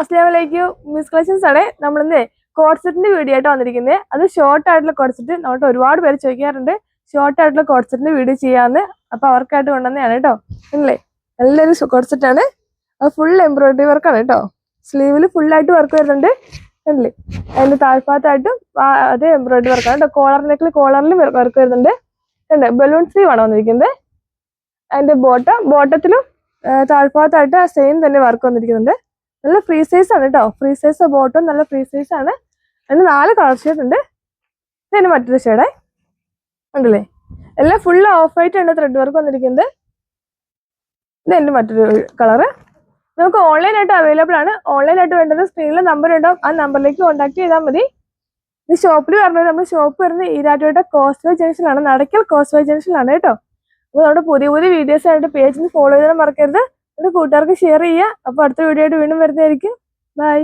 അസ്സലാമലൈക്കും. Miss collections ആണ്. നമ്മളിന്ന് കോഡ് സെറ്റിന്റെ വീഡിയോ ആയിട്ട് വന്നിരിക്കുന്നത്. അത് ഷോർട്ട് ആയിട്ടുള്ള കോഡ് സെറ്റ് നമ്മൾക്ക് ഒരുപാട് പേര് ചോദിക്കാറുണ്ട്. ഷോർട്ട് ആയിട്ടുള്ള കോഡ് സെറ്റിന്റെ വീഡിയോ ചെയ്യാമെന്ന്. അപ്പൊ അവർക്കായിട്ട് കൊണ്ടുവന്നതാണ് കേട്ടോ. അല്ലേ, നല്ലൊരു കോഡ് സെറ്റ് ആണ്. അത് ഫുൾ എംബ്രോയിഡറി വർക്കാണ് കേട്ടോ. സ്ലീവിൽ ഫുള്ളായിട്ട് വർക്ക് വരുന്നുണ്ട്. അല്ലേ, അതിന്റെ താഴ്ഭാഗത്തായിട്ടും അതേ എംബ്രോയിഡറി വർക്കാണ് കേട്ടോ. കോളറിലും വർക്ക് വരുന്നുണ്ട്. ബലൂൺ സ്ലീവ് ആണ് വന്നിരിക്കുന്നത്. അതിന്റെ ബോട്ടത്തിലും താഴ്ഭാഗത്തായിട്ട് സെയിം തന്നെ വർക്ക് വന്നിരിക്കുന്നുണ്ട്. നല്ല ഫ്രീ സൈസ് ആണ് കേട്ടോ. ഫ്രീ സൈസ് ബോട്ടം നല്ല ഫ്രീ സൈസ് ആണ്. അതിന് 4 കളർ ഷെയ്ഡ് ഉണ്ട്. ഇതിന് മറ്റൊരു ഷെയ്ഡേ ഉണ്ടല്ലേ. എല്ലാം ഫുൾ ഓഫ് വൈറ്റ് ആണ് ത്രെഡ് വർക്ക് വന്നിരിക്കുന്നത്. ഇതെന്റെ മറ്റൊരു കളറ്. നമുക്ക് ഓൺലൈനായിട്ട് അവൈലബിൾ ആണ്. ഓൺലൈനായിട്ട് വേണ്ടത് സ്ക്രീനിൽ നമ്പർ ഉണ്ടാവും. ആ നമ്പറിലേക്ക് കോൺടാക്ട് ചെയ്താൽ മതി. ഈ ഷോപ്പിൽ പറഞ്ഞത് നമ്മുടെ ഷോപ്പ് വരുന്നത് ഈരാറ്റുപേട്ട കോസ്വേ ജംഗ്ഷനിലാണ്, നടക്കൽ കോസ്വേ ജംഗ്ഷനിലാണ് കേട്ടോ. അപ്പോൾ നമ്മുടെ പുതിയ വീഡിയോസ് ആയിട്ട് പേജിന് ഫോളോ ചെയ്യാൻ മറക്കരുത്. കൂട്ടുകാർക്ക് ഷെയർ ചെയ്യുക. അപ്പോൾ അടുത്ത വീഡിയോ ആയിട്ട് വീണ്ടും വരുന്നതായിരിക്കും. ബൈ.